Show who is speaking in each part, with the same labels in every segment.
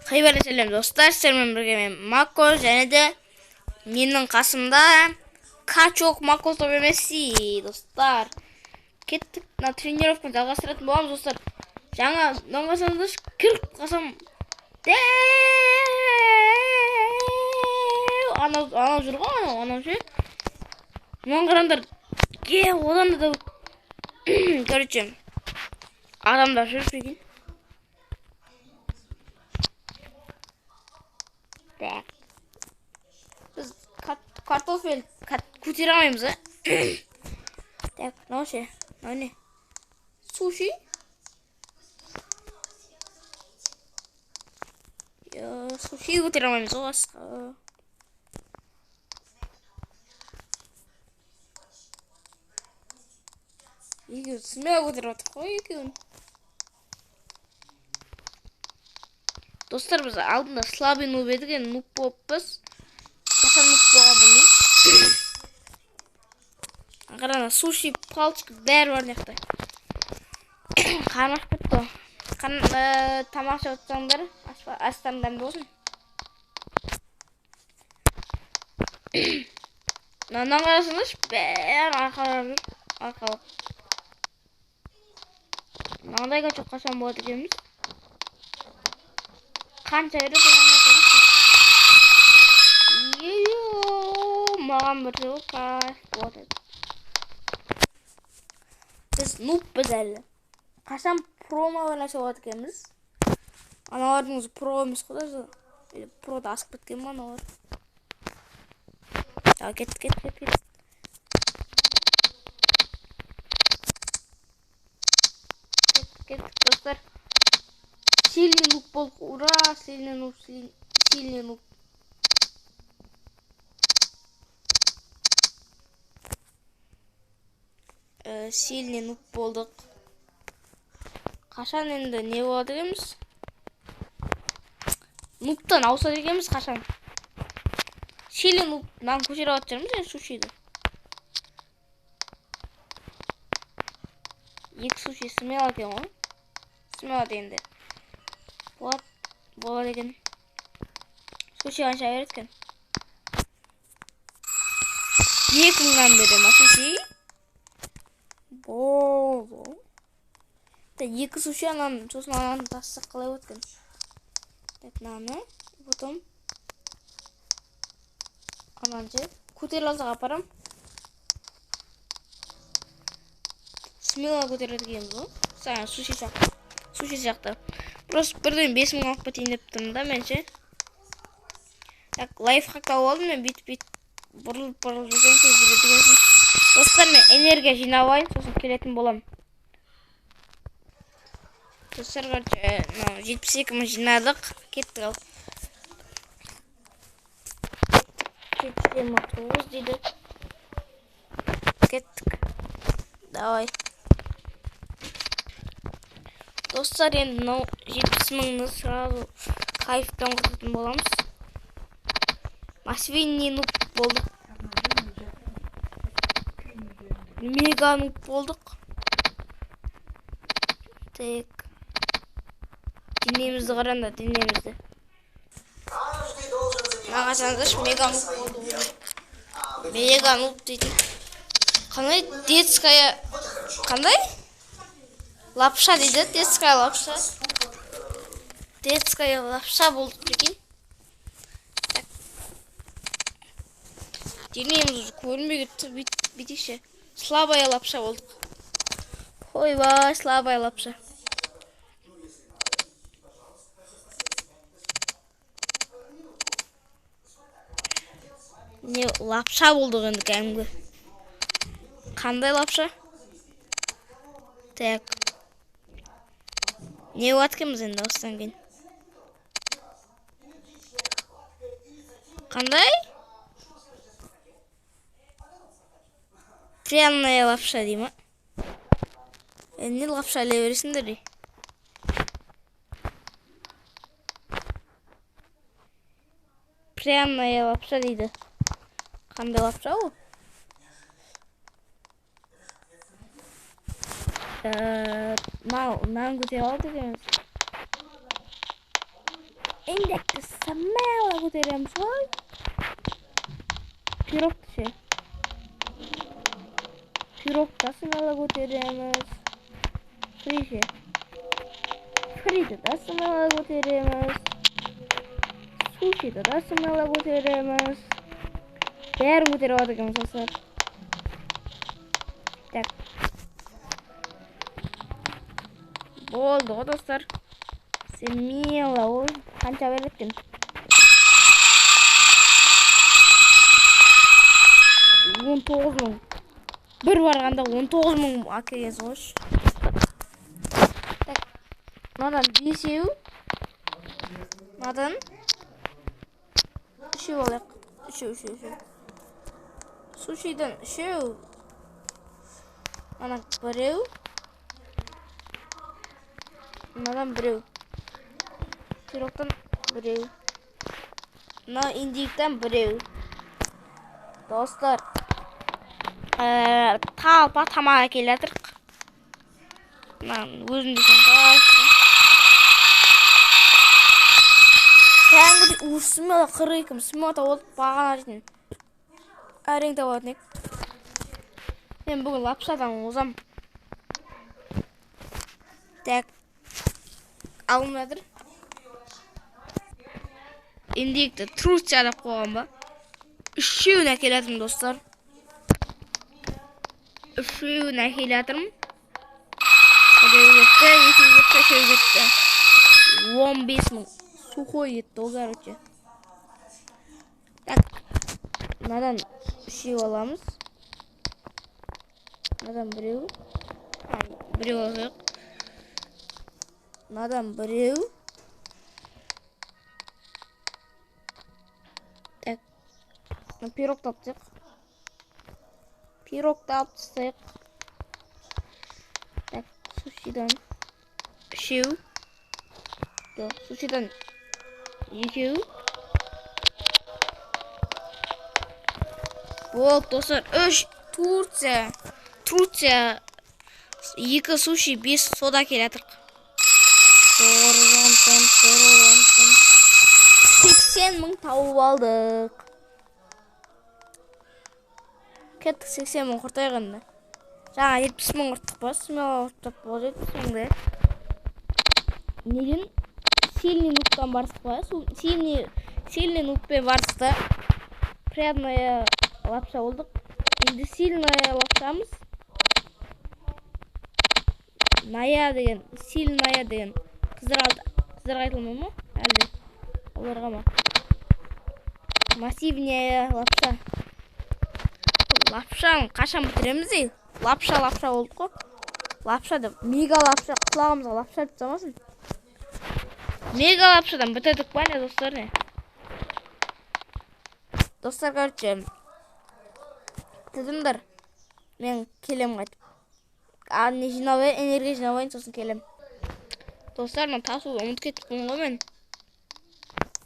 Speaker 1: Кайбарлы сәлем достар, сіздермен бірге мен Мако және де менің қасымда Качок Мако топ емесі достар. Кеттік, мына тренировканы жалғастыратын боламыз достар. Жаңа нанғасаңыздар кіріп қасам анау жүр ғой, анау ше. Мынаны қараңдар. Одан да короче адамдар жүріп екен. Biz kartofel көтере алмаймыз, а? Так, мынау ше. Мынау не? Суши? Суши көтере алмаймыз ғой басқа. Екеуі смело көтеріп жатыр ғой екеуін. Достар, біз алдында слабый нуб едік, енді нуб болыппыз. Қашан нуб болған білмеймін. Қарана, суши, палчик, бәрі бар неқта. Қарым ашып кетті. Тамақ жеп отырсаңдар, астарың дәмді болсын. Мынаны қарасаңдаршы, бәрі арқалық. Мынандай качок қашан болады екенбіз. Қанша үйрет маған бір жыл кайф болады. Біз нубпыз әлі. Қашан промо ойнаса болады екенбіз. Аналардың өзі про емес қой да. Прода асып кеткен ма аналар. Кет. Кеттік достар. Сильный нуб болдық. Ура! Сильный нуб. Сильный нуб болдық. Қашан енді не болады екенбіз? Нубтан ауысады екенбіз қашан? Сильный нубнан көтеріп жатырмыз енді сушиді. Екі суши смело екен ғой. Смело дегенде. Болады екен. Суши қанша береді екен? 2000-нан береді ма суши? Болды. Екі суши анан, сосын ананы тассақ қалай болады екен? Так, мынаны, потом анан же көтеріп алсақ апарам. Смело көтереді екенбіз ғой. Саған суши сияқты. Просто бірден 5000 алып кетейін деп тұрмын да мен ше. Так, лайфхакта болдым мен бүйтіп бұрылып жүрген кезде дегенсің. Достар, мен энергия жинап алайын, сосын келетін болам. Достар, 72 мың жинадық, кеттік ал. 79 дейді. Кеттік. Давай. Достар, енді 70 мыңны сразу кайфтан құртатын боламыз. Масвинный нуб болдық. Мега нуб болдық. Так. Денемізді қаранда, денемізді. Нағасаңыздашы, мега нуб болды. Мега нуб дейді. Қандай детская... Қандай? Лапша дейді, детская лапша. Детская лапша болды прикинь. Так. Денеміз көрінбей кетті, бүйтейші. Слабая лапша болдық. Ойбай, слабая лапша. Не лапша болдық енді кәдімгі. Қандай лапша? Так. Не болады екенбіз енді осыдан кейін? Қандай? Пряная лапша дей ма? Не лапша іле бересіңдер дей? Пряная лапша дейді. Қандай лапша ол? Нан көтеріп алды екенбіз. Endekti smela көтереміз ғой. Пирогты ше. Пирогты смела көтереміз. Фри ше. Фриді да смела көтереміз. Сушиді да смела көтереміз. Бәрін көтеріп жатырмыз достар. Так. Болды ғой достар. Смело ол қанша береді екен? 19 мың. Бір барғанда 19 мың әкелгенсіз ғой. Так. Мынадан 5-еу. Мынадан 3-еу алайық. 3-еу. Сушидан 3-еу. Мынадан 1-еу. Мынадан 1-еу. Пирогтан 1-еу. Мына индиктен 1-еу. Достар, талпа тамақ әкеліп жатырмық. Өзім дейсің талпа. Кәдімгідей смела 42 смела тауып бағана дейтін. Әрең табатын ек. Мен бүгін лапшадан озам. Так. Алым жатыр. Индикті Турция деп қойған ба? 3-еуін әкеліп жатырмын достар. 3-еуін әкеліп жатырмын. 2-еу кетті. 15 мың. Сухой кетті ол короче. Так. Мынадан 3-еу аламыз. Мынадан 1-еу. 1-еу алайық. Мынадан 1-еу. Так. Пирог таптық. Пирог таптық. Так, сушидан 3-еу. Сушидан 2-еу. Болды достар. 3 Турция 2 суши 5 сода келатыр. 80 мың тауып алдық. Кеттік 80 мың құртайғанда. Жаңа 70 мың құрттық ба? Смела құрттық болды 70 мыңды. Неден? Сильный нуктан барсық ба? Сильный нукпен барсықта. Приятная лапша болдық. Енді сильная лапшамыз. Ная деген, сильная деген. Қыздарға айтылмай ма? Әлде оларға ма? Массивная лапша. Лапшаны қашан бітіреміз ей? Лапша болдық қой. Лапша деп, мега лапша, құлағымызға лапша деп самасын. Мега лапшадан бітірдік ба не достар не? Достар, короче, бітірдімдір. Мен келем қайтып. Не жинауы, энергия жинауын сосын келем. Достар, мен тасуды ұмыт кеттім ғой мен.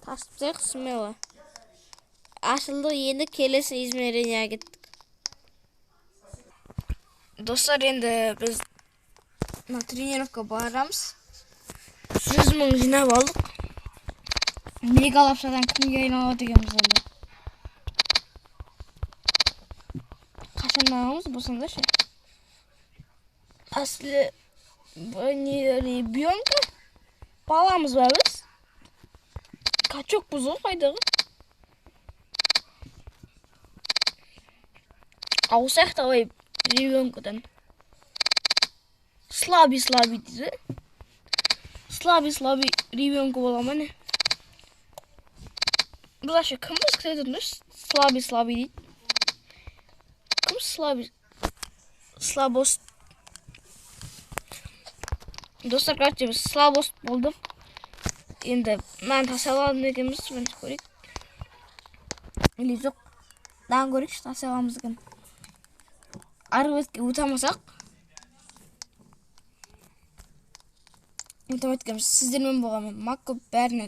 Speaker 1: Тасып зайық смело. Ашылды, енді келесі измеренияға кеттік. Достар, енді біз на тренировка барамыз. 100 мың жинап алдық. Мега лапшадан кімге айналып дегенбіз енді. Қашан аламыз болсаңда ше. Асли ребенка баламыз ба біз? Качок біз ғой қайдағы? Аусақ давай ребенкадан. Слабый дейді. Слабый ребенка бола не? Біз ашы кім біз күтетіндіш? Слабый дейді. Кім слабост? Достар, короче, біз слабост болдық. Енді мән тасаладым екенбіз, мен көрейік. Или жоқ, дан көрейікші тасаламыз екен. Арғы бетке ұтамасақ. Ұтам еткенбіз, сіздермен болғанмен. Макко бәріне